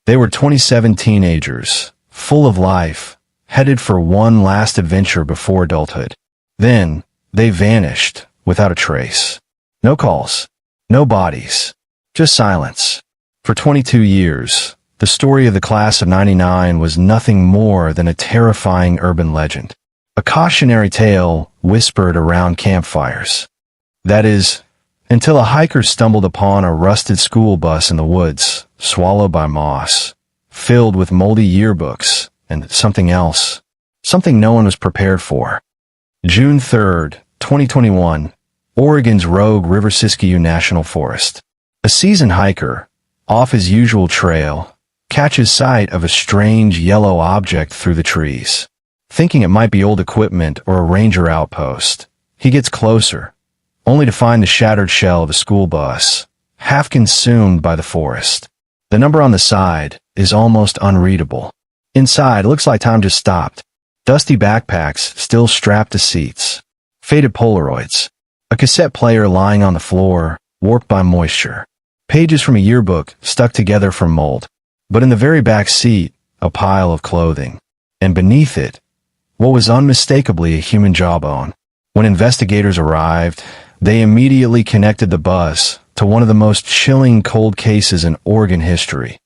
They were 27 teenagers, full of life, headed for one last adventure before adulthood. Then, they vanished, without a trace. No calls. No bodies. Just silence. For 22 years, the story of the class of '99 was nothing more than a terrifying urban legend. A cautionary tale whispered around campfires. That is, until a hiker stumbled upon a rusted school bus in the woods, swallowed by moss, filled with moldy yearbooks, and something else. Something no one was prepared for. June 3rd, 2021, Oregon's Rogue River Siskiyou National Forest. A seasoned hiker, off his usual trail, catches sight of a strange yellow object through the trees. Thinking it might be old equipment or a ranger outpost, he gets closer, only to find the shattered shell of a school bus, half consumed by the forest. The number on the side is almost unreadable. Inside, it looks like time just stopped. Dusty backpacks still strapped to seats. Faded Polaroids. A cassette player lying on the floor, warped by moisture. Pages from a yearbook stuck together from mold. But in the very back seat, a pile of clothing. And beneath it, what was unmistakably a human jawbone. When investigators arrived, they immediately connected the bus to one of the most chilling cold cases in Oregon history.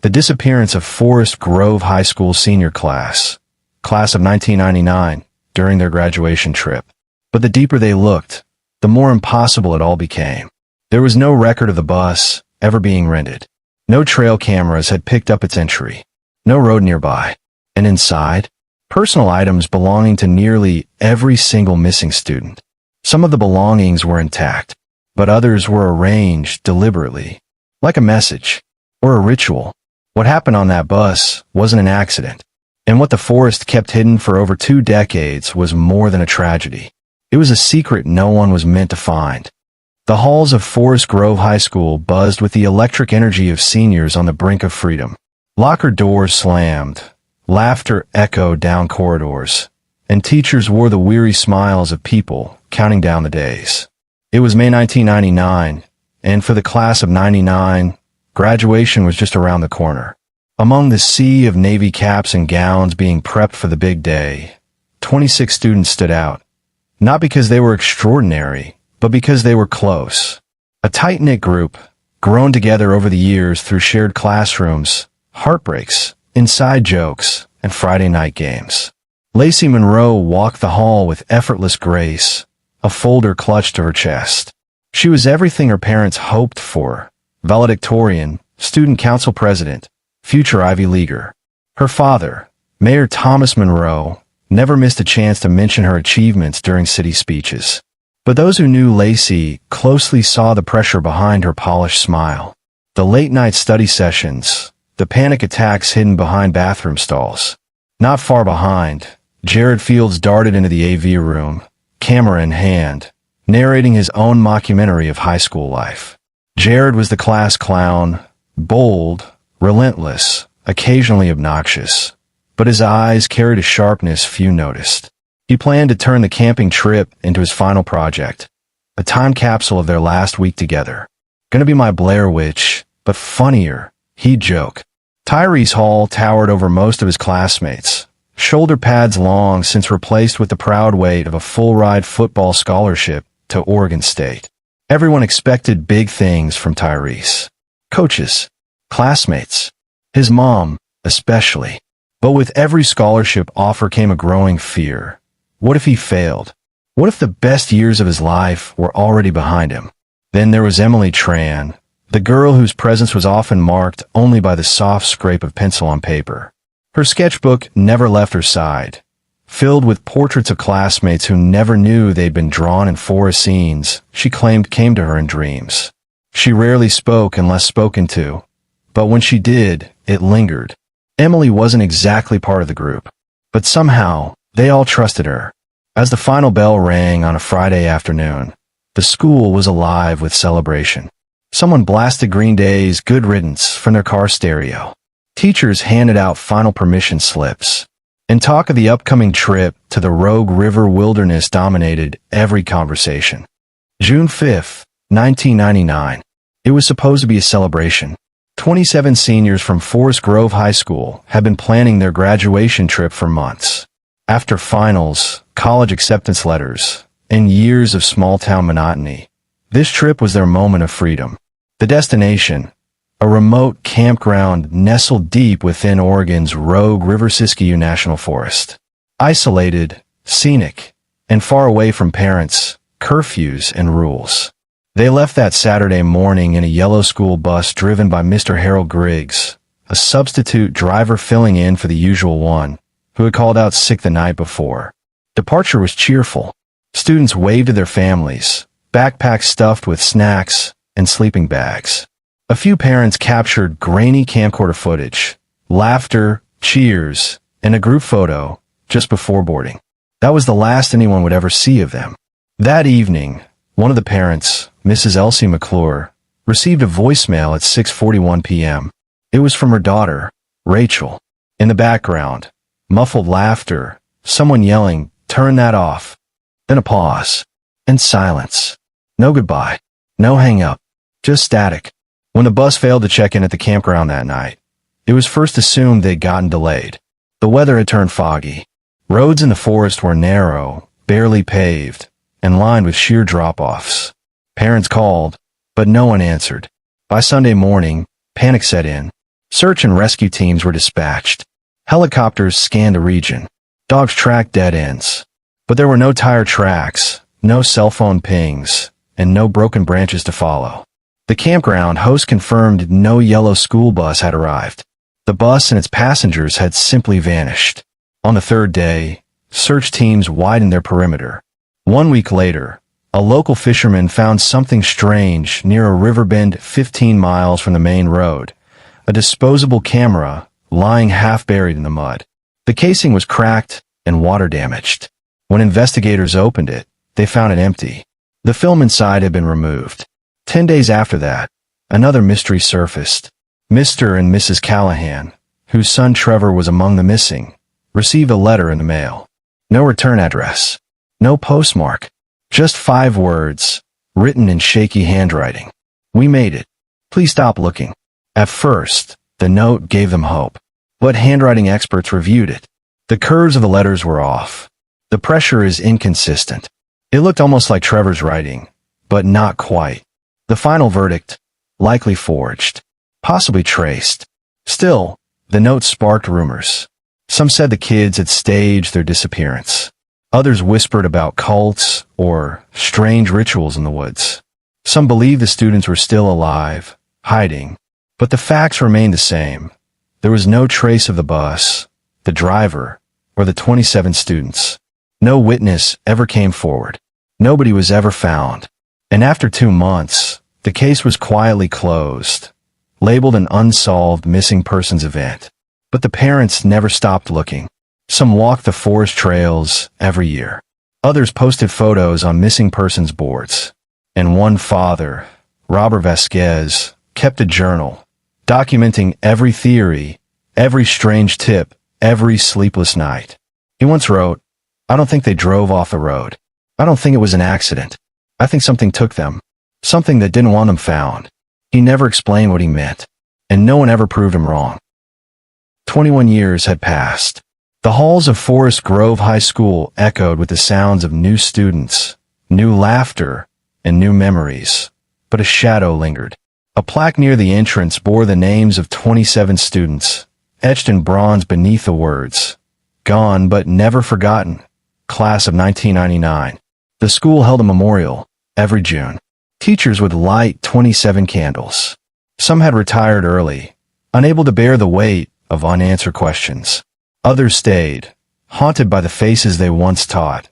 The disappearance of Forest Grove High School senior class of 1999, during their graduation trip. But the deeper they looked, the more impossible it all became. There was no record of the bus ever being rented. No trail cameras had picked up its entry. No road nearby. And inside, personal items belonging to nearly every single missing student. Some of the belongings were intact, but others were arranged deliberately, like a message or a ritual. What happened on that bus wasn't an accident, and what the forest kept hidden for over 2 decades was more than a tragedy. It was a secret no one was meant to find. The halls of Forest Grove High School buzzed with the electric energy of seniors on the brink of freedom. Locker doors slammed, laughter echoed down corridors, and teachers wore the weary smiles of people counting down the days. It was May 1999, and for the class of '99, graduation was just around the corner. Among the sea of navy caps and gowns being prepped for the big day, 26 students stood out. Not because they were extraordinary, but because they were close. A tight-knit group, grown together over the years through shared classrooms, heartbreaks, inside jokes, and Friday night games. Lacey Monroe walked the hall with effortless grace, a folder clutched to her chest. She was everything her parents hoped for: valedictorian, student council president, future Ivy Leaguer. Her father, Mayor Thomas Monroe, never missed a chance to mention her achievements during city speeches. But those who knew Lacey closely saw the pressure behind her polished smile. The late-night study sessions, the panic attacks hidden behind bathroom stalls. Not far behind, Jared Fields darted into the AV room, camera in hand, narrating his own mockumentary of high school life. Jared was the class clown, bold, relentless, occasionally obnoxious, but his eyes carried a sharpness few noticed. He planned to turn the camping trip into his final project, a time capsule of their last week together. Gonna be my Blair Witch, but funnier, he'd joke. Tyrese Hall towered over most of his classmates, shoulder pads long since replaced with the proud weight of a full-ride football scholarship to Oregon State. Everyone expected big things from Tyrese. Coaches, classmates, his mom, especially. But with every scholarship offer came a growing fear. What if he failed? What if the best years of his life were already behind him? Then there was Emily Tran, the girl whose presence was often marked only by the soft scrape of pencil on paper. Her sketchbook never left her side, filled with portraits of classmates who never knew they'd been drawn in forest scenes she claimed came to her in dreams. She rarely spoke unless spoken to, but when she did, it lingered. Emily wasn't exactly part of the group, but somehow they all trusted her. As the final bell rang on a Friday afternoon, the school was alive with celebration. Someone blasted Green Day's Good Riddance from their car stereo. Teachers handed out final permission slips, and talk of the upcoming trip to the Rogue River wilderness dominated every conversation. June 5th, 1999. It was supposed to be a celebration. 27 seniors from Forest Grove High School had been planning their graduation trip for months. After finals, college acceptance letters, and years of small-town monotony, this trip was their moment of freedom. The destination, a remote campground nestled deep within Oregon's rogue River Siskiyou National Forest. Isolated, scenic, and far away from parents, curfews, and rules. They left that Saturday morning in a yellow school bus driven by Mr. Harold Griggs, a substitute driver filling in for the usual one, who had called out sick the night before. Departure was cheerful. Students waved to their families, backpacks stuffed with snacks and sleeping bags. A few parents captured grainy camcorder footage, laughter, cheers, and a group photo just before boarding. That was the last anyone would ever see of them. That evening, one of the parents, Mrs. Elsie McClure, received a voicemail at 6:41 p.m. It was from her daughter, Rachel. In the background, muffled laughter, someone yelling, "Turn that off." Then a pause. And silence. No goodbye. No hang up. Just static. When the bus failed to check in at the campground that night, it was first assumed they'd gotten delayed. The weather had turned foggy. Roads in the forest were narrow, barely paved, and lined with sheer drop-offs. Parents called, but no one answered. By Sunday morning, panic set in. Search and rescue teams were dispatched. Helicopters scanned the region. Dogs tracked dead ends. But there were no tire tracks, no cell phone pings, and no broken branches to follow. The campground host confirmed no yellow school bus had arrived. The bus and its passengers had simply vanished. On the third day, search teams widened their perimeter. 1 week later, a local fisherman found something strange near a river bend 15 miles from the main road, a disposable camera lying half buried in the mud. The casing was cracked and water damaged. When investigators opened it, they found it empty. The film inside had been removed. 10 days after that, another mystery surfaced. Mr. and Mrs. Callahan, whose son Trevor was among the missing, received a letter in the mail. No return address. No postmark. Just 5 words, written in shaky handwriting. "We made it. Please stop looking." At first, the note gave them hope. But handwriting experts reviewed it. The curves of the letters were off. The pressure is inconsistent. It looked almost like Trevor's writing, but not quite. The final verdict, likely forged, possibly traced. Still, the note sparked rumors. Some said the kids had staged their disappearance. Others whispered about cults or strange rituals in the woods. Some believed the students were still alive, hiding. But the facts remained the same. There was no trace of the bus, the driver, or the 27 students. No witness ever came forward. Nobody was ever found. And after 2 months, the case was quietly closed, labeled an unsolved missing persons event. But the parents never stopped looking. Some walked the forest trails every year. Others posted photos on missing persons boards. And one father, Robert Vasquez, kept a journal, documenting every theory, every strange tip, every sleepless night. He once wrote, "I don't think they drove off the road. I don't think it was an accident. I think something took them. Something that didn't want them found." He never explained what he meant, and no one ever proved him wrong. 21 years had passed. The halls of Forest Grove High School echoed with the sounds of new students, new laughter, and new memories. But a shadow lingered. A plaque near the entrance bore the names of 27 students, etched in bronze beneath the words, "Gone but never forgotten, class of 1999. The school held a memorial every June. Teachers would light 27 candles. Some had retired early, unable to bear the weight of unanswered questions. Others stayed, haunted by the faces they once taught,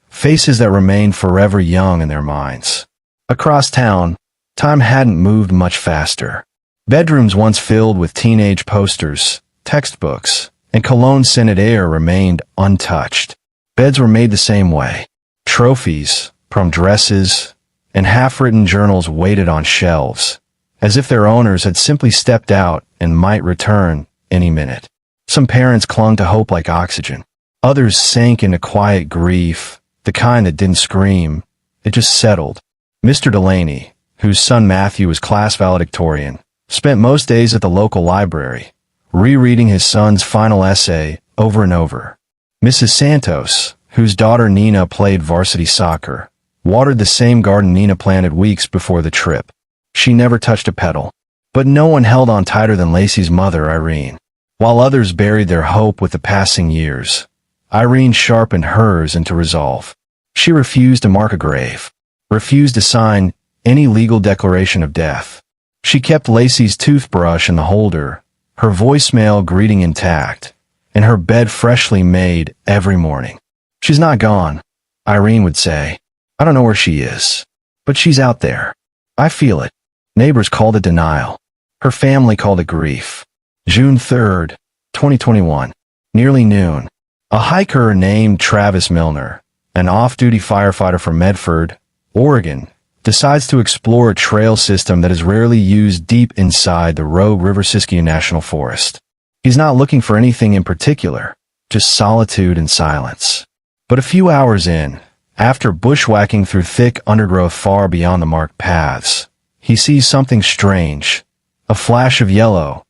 faces that remained forever young in their minds. Across town, time hadn't moved much faster. Bedrooms once filled with teenage posters, textbooks, and cologne-scented air remained untouched. Beds were made the same way. Trophies, prom dresses, and half-written journals waited on shelves, as if their owners had simply stepped out and might return any minute. Some parents clung to hope like oxygen. Others sank into quiet grief, the kind that didn't scream. It just settled. Mr. Delaney, whose son Matthew was class valedictorian, Spent most days at the local library, rereading his son's final essay over and over. Mrs. Santos, whose daughter Nina played varsity soccer, watered the same garden Nina planted weeks before the trip. She never touched a petal. But no one held on tighter than Lacey's mother, Irene. While others buried their hope with the passing years, Irene sharpened hers into resolve. She refused to mark a grave, refused to sign any legal declaration of death. She kept Lacey's toothbrush in the holder, her voicemail greeting intact, and her bed freshly made every morning. "She's not gone," Irene would say. "I don't know where she is, but she's out there. I feel it." Neighbors called it denial. Her family called it grief. June 3rd, 2021. Nearly noon. A hiker named Travis Milner, an off-duty firefighter from Medford, Oregon, decides to explore a trail system that is rarely used deep inside the Rogue River Siskiyou National Forest. He's not looking for anything in particular, just solitude and silence. But a few hours in, after bushwhacking through thick undergrowth far beyond the marked paths, he sees something strange, a flash of yellow,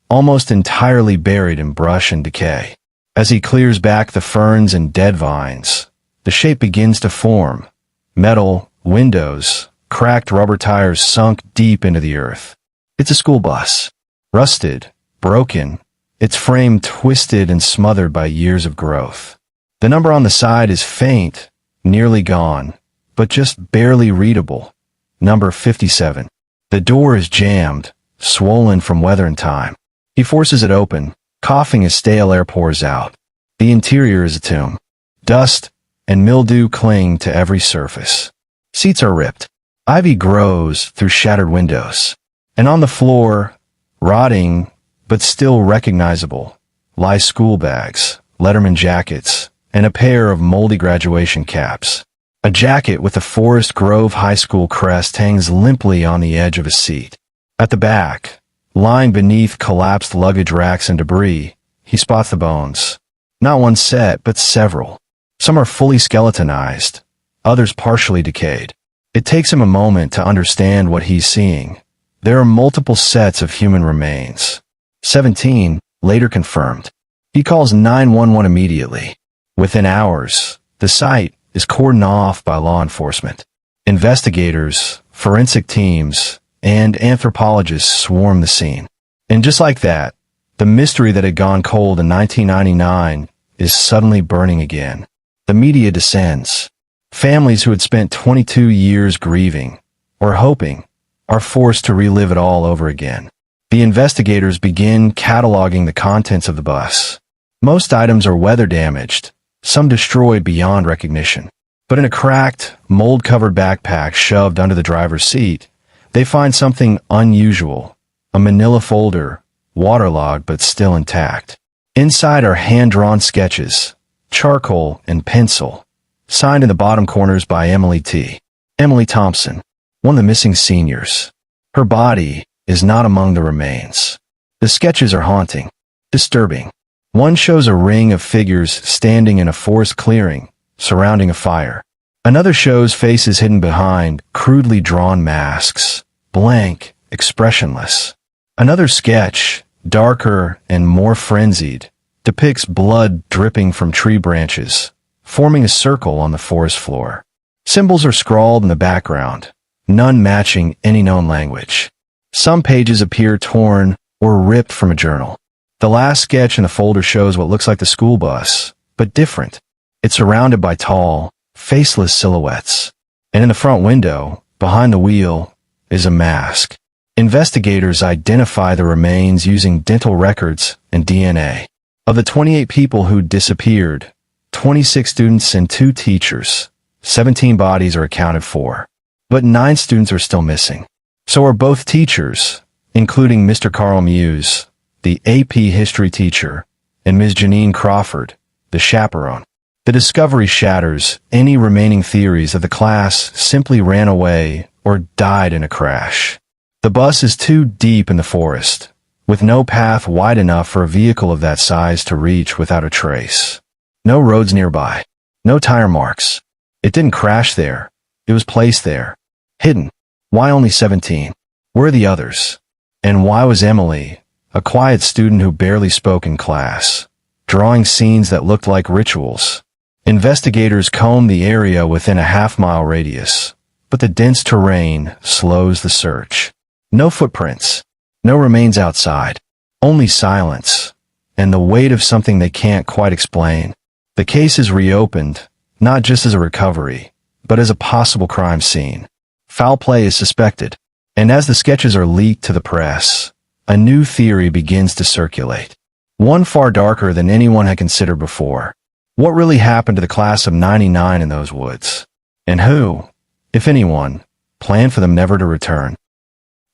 almost entirely buried in brush and decay. As he clears back the ferns and dead vines, the shape begins to form. Metal, windows, cracked rubber tires sunk deep into the earth. It's a school bus. Rusted, broken, its frame twisted and smothered by years of growth. The number on the side is faint, nearly gone, but just barely readable. Number 57. The door is jammed, swollen from weather and time. He forces it open, coughing as stale air pours out. The interior is a tomb. Dust and mildew cling to every surface. Seats are ripped. Ivy grows through shattered windows. And on the floor, rotting but still recognizable, lie school bags, Letterman jackets, and a pair of moldy graduation caps. A jacket with the Forest Grove High School crest hangs limply on the edge of a seat. At the back, lying beneath collapsed luggage racks and debris, he spots the bones. Not one set, but several. Some are fully skeletonized, others partially decayed. It takes him a moment to understand what he's seeing. There are multiple sets of human remains. 17, later confirmed. He calls 911 immediately. Within hours, the site is cordoned off by law enforcement. Investigators, forensic teams, and anthropologists swarm the scene. And just like that, the mystery that had gone cold in 1999 is suddenly burning again. The media descends. Families who had spent 22 years grieving, or hoping, are forced to relive it all over again. The investigators begin cataloging the contents of the bus. Most items are weather damaged, some destroyed beyond recognition. But in a cracked, mold-covered backpack shoved under the driver's seat, they find something unusual, a manila folder, waterlogged but still intact. Inside are hand-drawn sketches, charcoal and pencil, signed in the bottom corners by Emily T. Emily Thompson, one of the missing seniors. Her body is not among the remains. The sketches are haunting, disturbing. One shows a ring of figures standing in a forest clearing, surrounding a fire. Another shows faces hidden behind crudely drawn masks, blank, expressionless. Another sketch, darker and more frenzied, depicts blood dripping from tree branches, forming a circle on the forest floor. Symbols are scrawled in the background, none matching any known language. Some pages appear torn or ripped from a journal. The last sketch in the folder shows what looks like the school bus, but different. It's surrounded by tall, faceless silhouettes. And in the front window, behind the wheel, is a mask. Investigators identify the remains using dental records and DNA. Of the 28 people who disappeared, 26 students and 2 teachers, 17 bodies are accounted for. But 9 students are still missing. So are both teachers, including Mr. Carl Muse, the AP history teacher, and Ms. Janine Crawford, the chaperone. The discovery shatters any remaining theories that the class simply ran away or died in a crash. The bus is too deep in the forest, with no path wide enough for a vehicle of that size to reach without a trace. No roads nearby. No tire marks. It didn't crash there. It was placed there. Hidden. Why only 17? Where are the others? And why was Emily, a quiet student who barely spoke in class, drawing scenes that looked like rituals? Investigators combed the area within a half-mile radius, but the dense terrain slows the search. No footprints, no remains outside, only silence, and the weight of something they can't quite explain. The case is reopened, not just as a recovery, but as a possible crime scene. Foul play is suspected, and as the sketches are leaked to the press, a new theory begins to circulate. One far darker than anyone had considered before. What really happened to the class of '99 in those woods? And who, if anyone, planned for them never to return?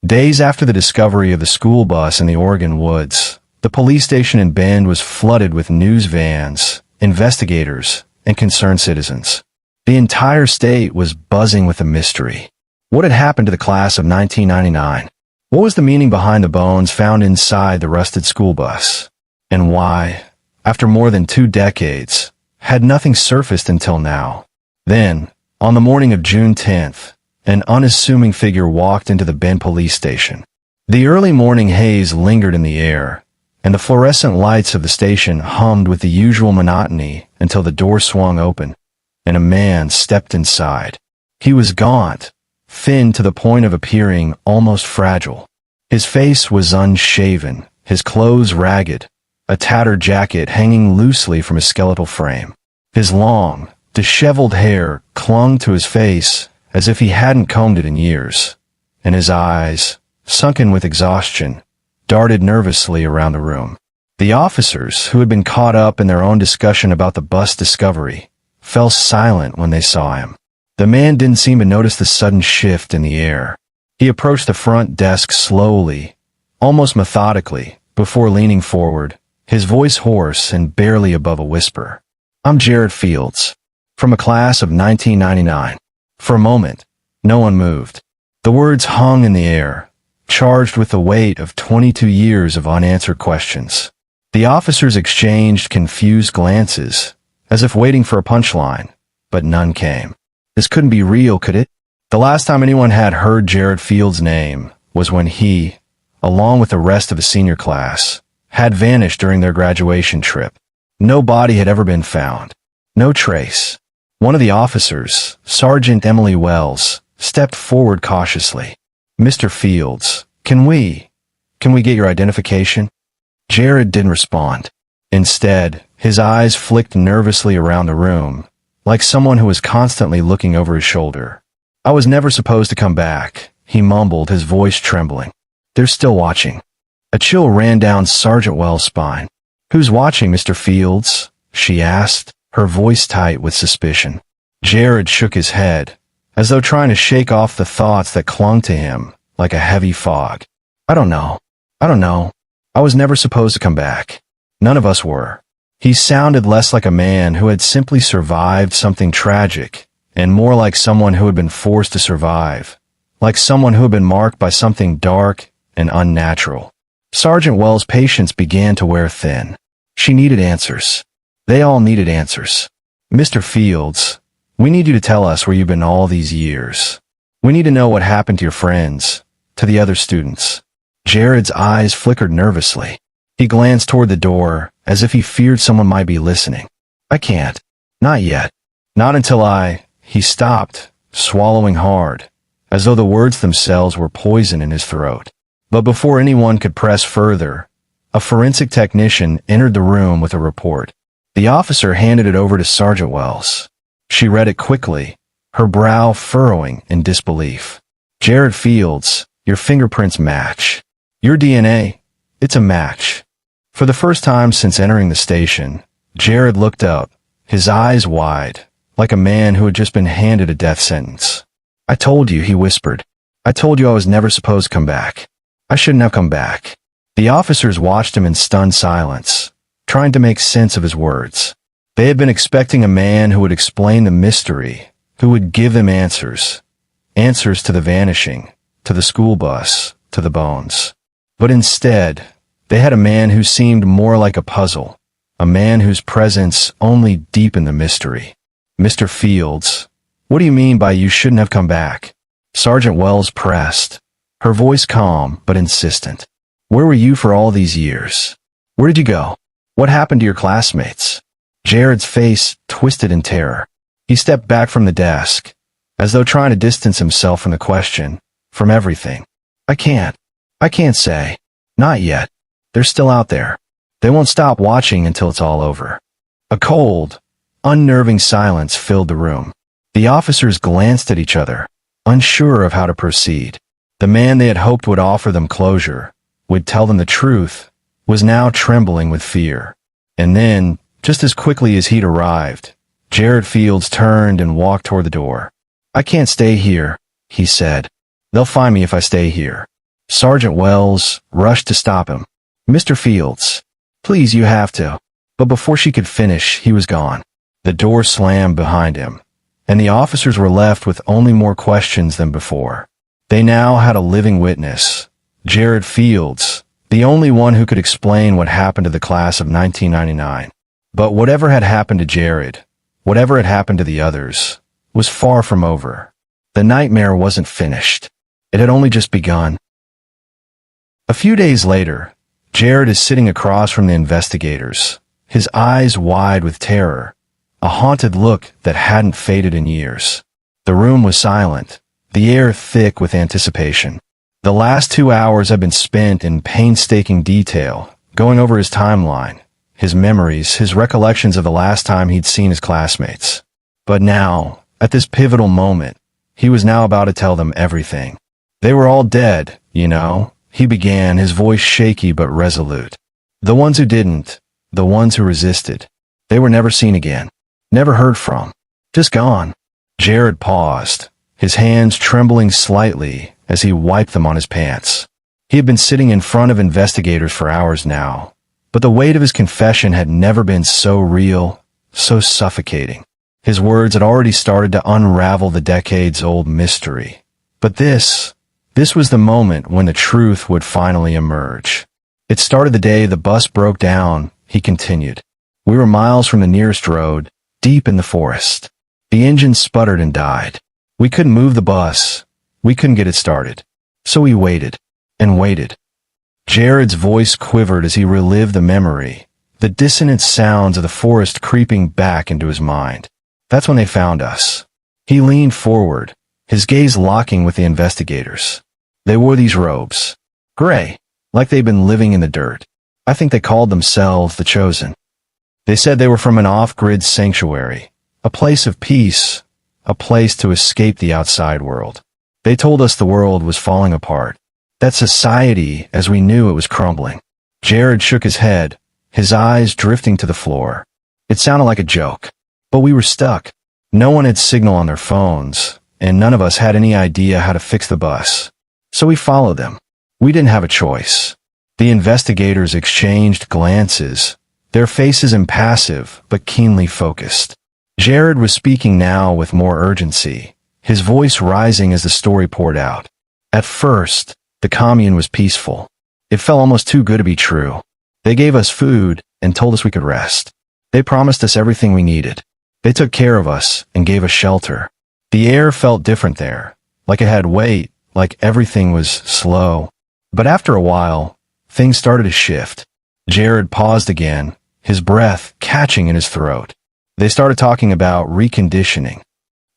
Days after the discovery of the school bus in the Oregon woods, the police station in Bend was flooded with news vans, investigators, and concerned citizens. The entire state was buzzing with the mystery. What had happened to the class of 1999? What was the meaning behind the bones found inside the rusted school bus? And why, after more than 2 decades, had nothing surfaced until now? Then, on the morning of June 10th, an unassuming figure walked into the Bend police station. The early morning haze lingered in the air, and the fluorescent lights of the station hummed with the usual monotony until the door swung open, and a man stepped inside. He was gaunt, thin to the point of appearing almost fragile. His face was unshaven, his clothes ragged, a tattered jacket hanging loosely from his skeletal frame. His long, disheveled hair clung to his face as if he hadn't combed it in years, and his eyes, sunken with exhaustion, darted nervously around the room. The officers, who had been caught up in their own discussion about the bus discovery, fell silent when they saw him. The man didn't seem to notice the sudden shift in the air. He approached the front desk slowly, almost methodically, before leaning forward, his voice hoarse and barely above a whisper. "I'm Jared Fields, from a class of 1999. For a moment, no one moved. The words hung in the air, charged with the weight of 22 years of unanswered questions. The officers exchanged confused glances, as if waiting for a punchline, but none came. This couldn't be real, could it? The last time anyone had heard Jared Fields' name was when he, along with the rest of the senior class, had vanished during their graduation trip. No body had ever been found. No trace. One of the officers, Sergeant Emily Wells, stepped forward cautiously. "Mr. Fields, can we get your identification?" Jared didn't respond. Instead, his eyes flicked nervously around the room, like someone who was constantly looking over his shoulder. "I was never supposed to come back," he mumbled, his voice trembling. "They're still watching." A chill ran down Sergeant Wells' spine. "Who's watching, Mr. Fields?" she asked, her voice tight with suspicion. Jared shook his head, as though trying to shake off the thoughts that clung to him like a heavy fog. I don't know. I was never supposed to come back. None of us were." He sounded less like a man who had simply survived something tragic, and more like someone who had been forced to survive, like someone who had been marked by something dark and unnatural. Sergeant Wells' patience began to wear thin. She needed answers. They all needed answers. "Mr. Fields, we need you to tell us where you've been all these years. We need to know what happened to your friends, to the other students." Jared's eyes flickered nervously. He glanced toward the door, as if he feared someone might be listening. "I can't. Not yet. Not until He stopped, swallowing hard, as though the words themselves were poison in his throat. But before anyone could press further, a forensic technician entered the room with a report. The officer handed it over to Sergeant Wells. She read it quickly, her brow furrowing in disbelief. "Jared Fields, your fingerprints match. Your DNA, it's a match." For the first time since entering the station, Jared looked up, his eyes wide, like a man who had just been handed a death sentence. "I told you," he whispered. "I told you I was never supposed to come back. I shouldn't have come back." The officers watched him in stunned silence, trying to make sense of his words. They had been expecting a man who would explain the mystery, who would give them answers. Answers to the vanishing, to the school bus, to the bones. But instead, they had a man who seemed more like a puzzle, a man whose presence only deepened the mystery. "Mr. Fields, what do you mean by you shouldn't have come back?" Sergeant Wells pressed, her voice calm but insistent. Where were you for all these years? Where did you go? What happened to your classmates? Jared's face twisted in terror. He stepped back from the desk, as though trying to distance himself from the question, from everything. I can't say. Not yet. They're still out there. They won't stop watching until it's all over. A cold, unnerving silence filled the room. The officers glanced at each other, unsure of how to proceed. The man they had hoped would offer them closure, would tell them the truth, was now trembling with fear. And then, just as quickly as he'd arrived, Jared Fields turned and walked toward the door. I can't stay here, he said. They'll find me if I stay here. Sergeant Wells rushed to stop him. Mr. Fields, please, you have to. But before she could finish, he was gone. The door slammed behind him, and the officers were left with only more questions than before. They now had a living witness, Jared Fields, the only one who could explain what happened to the class of 1999. But whatever had happened to Jared, whatever had happened to the others, was far from over. The nightmare wasn't finished. It had only just begun. A few days later, Jared is sitting across from the investigators, his eyes wide with terror, a haunted look that hadn't faded in years. The room was silent, the air thick with anticipation. The last 2 hours had been spent in painstaking detail, going over his timeline, his memories, his recollections of the last time he'd seen his classmates. But now, at this pivotal moment, he was now about to tell them everything. They were all dead, you know, he began, his voice shaky but resolute. The ones who didn't, the ones who resisted, they were never seen again, never heard from, just gone. Jared paused, his hands trembling slightly as he wiped them on his pants. He had been sitting in front of investigators for hours now, but the weight of his confession had never been so real, so suffocating. His words had already started to unravel the decades-old mystery. But this was the moment when the truth would finally emerge. It started the day the bus broke down, he continued. We were miles from the nearest road, deep in the forest. The engine sputtered and died. We couldn't move the bus. We couldn't get it started. So we waited and waited. Jared's voice quivered as he relived the memory, the dissonant sounds of the forest creeping back into his mind. That's when they found us. He leaned forward, his gaze locking with the investigators. They wore these robes, gray, like they'd been living in the dirt. I think they called themselves the Chosen. They said they were from an off-grid sanctuary, a place of peace, a place to escape the outside world. They told us the world was falling apart, that society as we knew it was crumbling. Jared shook his head, his eyes drifting to the floor. It sounded like a joke, but we were stuck. No one had signal on their phones, and none of us had any idea how to fix the bus. So we followed them. We didn't have a choice. The investigators exchanged glances, their faces impassive but keenly focused. Jared was speaking now with more urgency, his voice rising as the story poured out. At first, the commune was peaceful. It felt almost too good to be true. They gave us food and told us we could rest. They promised us everything we needed. They took care of us and gave us shelter. The air felt different there, like it had weight, like everything was slow. But after a while, things started to shift. Jared paused again, his breath catching in his throat. They started talking about reconditioning,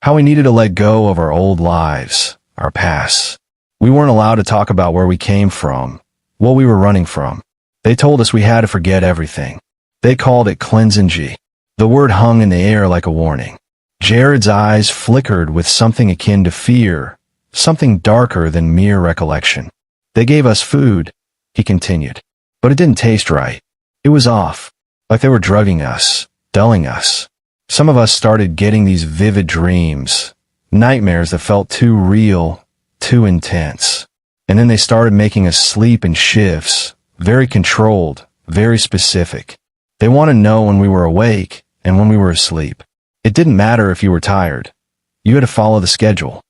how we needed to let go of our old lives, our pasts. We weren't allowed to talk about where we came from, what we were running from. They told us we had to forget everything. They called it cleansing. The word hung in the air like a warning. Jared's eyes flickered with something akin to fear, something darker than mere recollection. They gave us food, he continued, but it didn't taste right. It was off, like they were drugging us, dulling us. Some of us started getting these vivid dreams, nightmares that felt too real, too intense. And then they started making us sleep in shifts, very controlled, very specific. They wanted to know when we were awake and when we were asleep. It didn't matter if you were tired. You had to follow the schedule.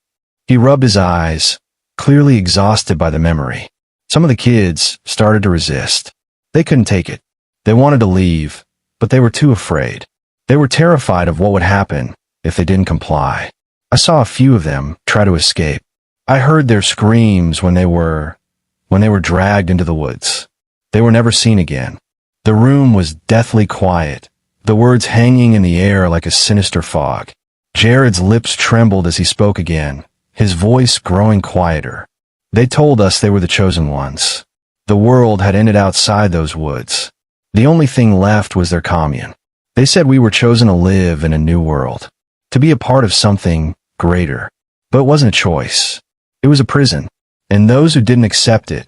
He rubbed his eyes, clearly exhausted by the memory. Some of the kids started to resist. They couldn't take it. They wanted to leave, but they were too afraid. They were terrified of what would happen if they didn't comply. I saw a few of them try to escape. I heard their screams when they were when they were dragged into the woods. They were never seen again. The room was deathly quiet, the words hanging in the air like a sinister fog. Jared's lips trembled as he spoke again, his voice growing quieter. They told us they were the chosen ones. The world had ended outside those woods. The only thing left was their commune. They said we were chosen to live in a new world, to be a part of something greater. But it wasn't a choice. It was a prison. And those who didn't accept it,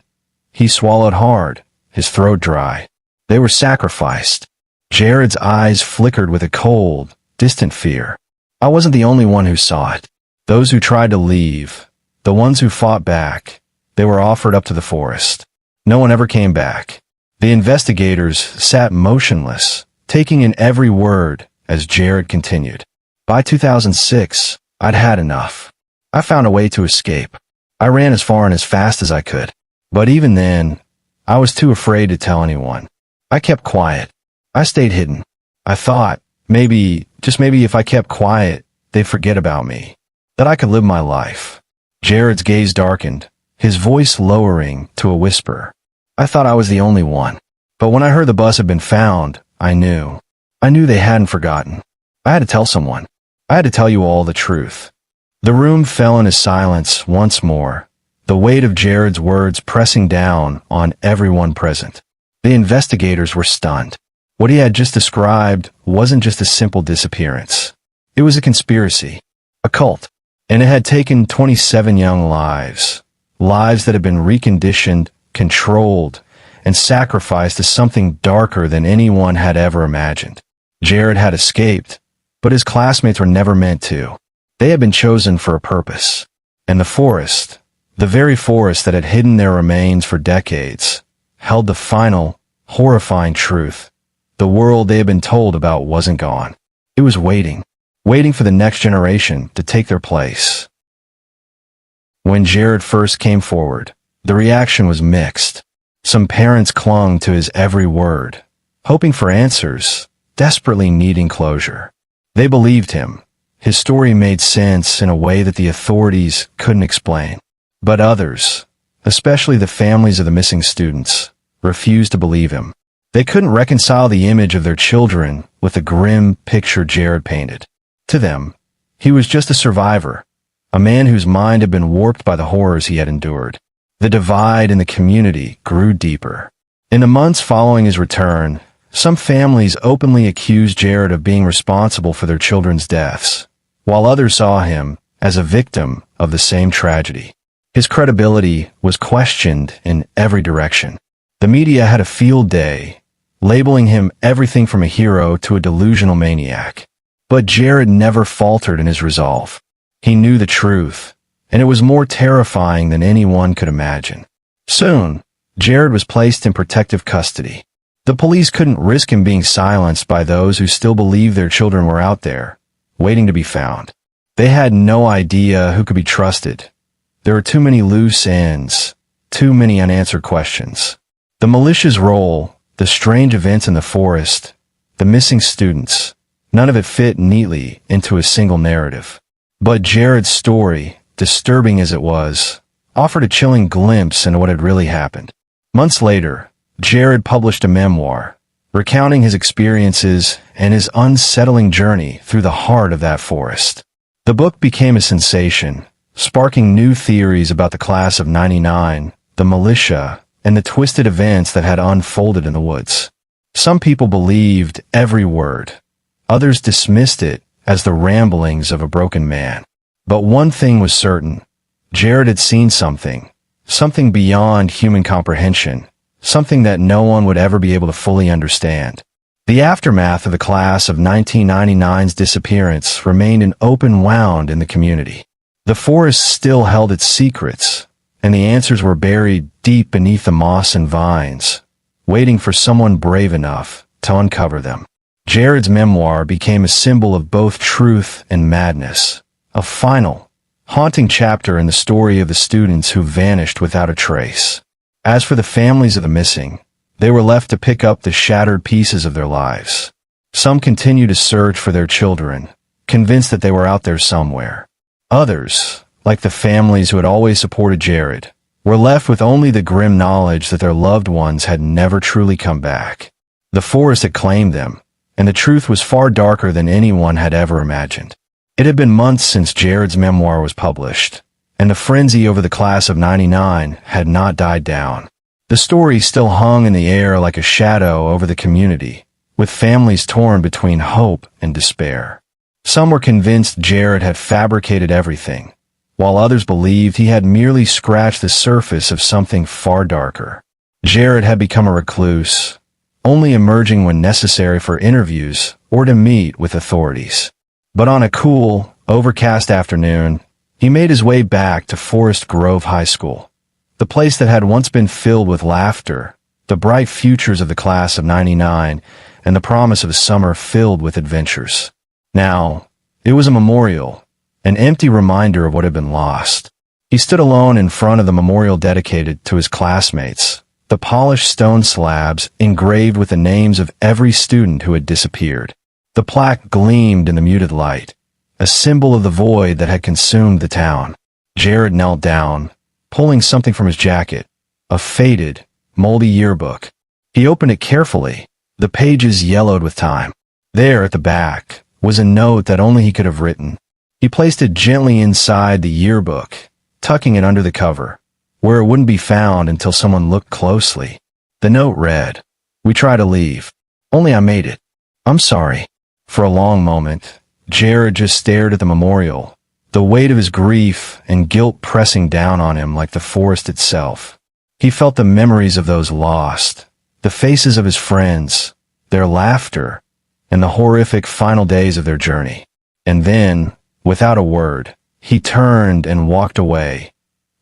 he swallowed hard, his throat dry. They were sacrificed. Jared's eyes flickered with a cold, distant fear. I wasn't the only one who saw it. Those who tried to leave, the ones who fought back, they were offered up to the forest. No one ever came back. The investigators sat motionless, taking in every word as Jared continued. By 2006, I'd had enough. I found a way to escape. I ran as far and as fast as I could. But even then, I was too afraid to tell anyone. I kept quiet. I stayed hidden. I thought, just maybe if I kept quiet, they'd forget about me. That I could live my life. Jared's gaze darkened, his voice lowering to a whisper. I thought I was the only one. But when I heard the bus had been found, I knew. I knew they hadn't forgotten. I had to tell someone. I had to tell you all the truth. The room fell into silence once more, the weight of Jared's words pressing down on everyone present. The investigators were stunned. What he had just described wasn't just a simple disappearance. It was a conspiracy, a cult, and it had taken 27 young lives, lives that had been reconditioned, controlled, and sacrificed to something darker than anyone had ever imagined. Jared had escaped, but his classmates were never meant to. They had been chosen for a purpose. And the forest, the very forest that had hidden their remains for decades, held the final, horrifying truth. The world they had been told about wasn't gone. It was waiting for the next generation to take their place. When Jared first came forward, the reaction was mixed. Some parents clung to his every word, hoping for answers, desperately needing closure. They believed him. His story made sense in a way that the authorities couldn't explain. But others, especially the families of the missing students, refused to believe him. They couldn't reconcile the image of their children with the grim picture Jared painted. To them, he was just a survivor, a man whose mind had been warped by the horrors he had endured. The divide in the community grew deeper. In the months following his return, some families openly accused Jared of being responsible for their children's deaths, while others saw him as a victim of the same tragedy. His credibility was questioned in every direction. The media had a field day, labeling him everything from a hero to a delusional maniac. But Jared never faltered in his resolve. He knew the truth, and it was more terrifying than anyone could imagine. Soon, Jared was placed in protective custody. The police couldn't risk him being silenced by those who still believed their children were out there, waiting to be found. They had no idea who could be trusted. There were too many loose ends, too many unanswered questions. The militia's role, the strange events in the forest, the missing students, none of it fit neatly into a single narrative. But Jared's story, disturbing as it was, offered a chilling glimpse into what had really happened. Months later, Jared published a memoir, recounting his experiences and his unsettling journey through the heart of that forest. The book became a sensation, sparking new theories about the class of '99, the militia, and the twisted events that had unfolded in the woods. Some people believed every word. Others dismissed it as the ramblings of a broken man. But one thing was certain. Jared had seen something beyond human comprehension, something that no one would ever be able to fully understand. The aftermath of the class of 1999's disappearance remained an open wound in the community. The forest still held its secrets, and the answers were buried deep beneath the moss and vines, waiting for someone brave enough to uncover them. Jared's memoir became a symbol of both truth and madness, a final, haunting chapter in the story of the students who vanished without a trace. As for the families of the missing, they were left to pick up the shattered pieces of their lives. Some continued to search for their children, convinced that they were out there somewhere. Others, like the families who had always supported Jared, were left with only the grim knowledge that their loved ones had never truly come back. The forest had claimed them, and the truth was far darker than anyone had ever imagined. It had been months since Jared's memoir was published, and the frenzy over the class of '99 had not died down. The story still hung in the air like a shadow over the community, with families torn between hope and despair. Some were convinced Jared had fabricated everything, while others believed he had merely scratched the surface of something far darker. Jared had become a recluse, only emerging when necessary for interviews or to meet with authorities. But on a cool, overcast afternoon, he made his way back to Forest Grove High School, the place that had once been filled with laughter, the bright futures of the class of '99, and the promise of a summer filled with adventures. Now, it was a memorial, an empty reminder of what had been lost. He stood alone in front of the memorial dedicated to his classmates, the polished stone slabs engraved with the names of every student who had disappeared. The plaque gleamed in the muted light, a symbol of the void that had consumed the town. Jared knelt down, pulling something from his jacket, a faded, moldy yearbook. He opened it carefully, the pages yellowed with time. There at the back was a note that only he could have written. He placed it gently inside the yearbook, tucking it under the cover, where it wouldn't be found until someone looked closely. The note read, "We tried to leave. Only I made it. I'm sorry." For a long moment, Jared just stared at the memorial, the weight of his grief and guilt pressing down on him like the forest itself. He felt the memories of those lost, the faces of his friends, their laughter, and the horrific final days of their journey. And then, without a word, he turned and walked away,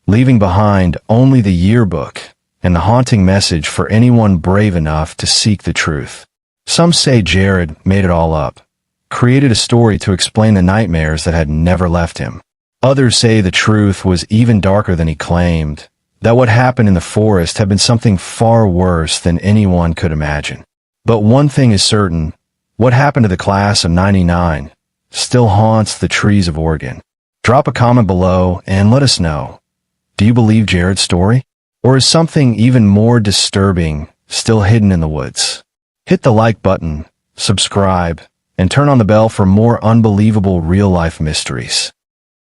leaving behind only the yearbook and the haunting message for anyone brave enough to seek the truth. Some say Jared made it all up, created a story to explain the nightmares that had never left him. Others say the truth was even darker than he claimed, that what happened in the forest had been something far worse than anyone could imagine. But one thing is certain, what happened to the class of '99 still haunts the trees of Oregon. Drop a comment below and let us know. Do you believe Jared's story? Or is something even more disturbing still hidden in the woods? Hit the like button, subscribe, and turn on the bell for more unbelievable real-life mysteries.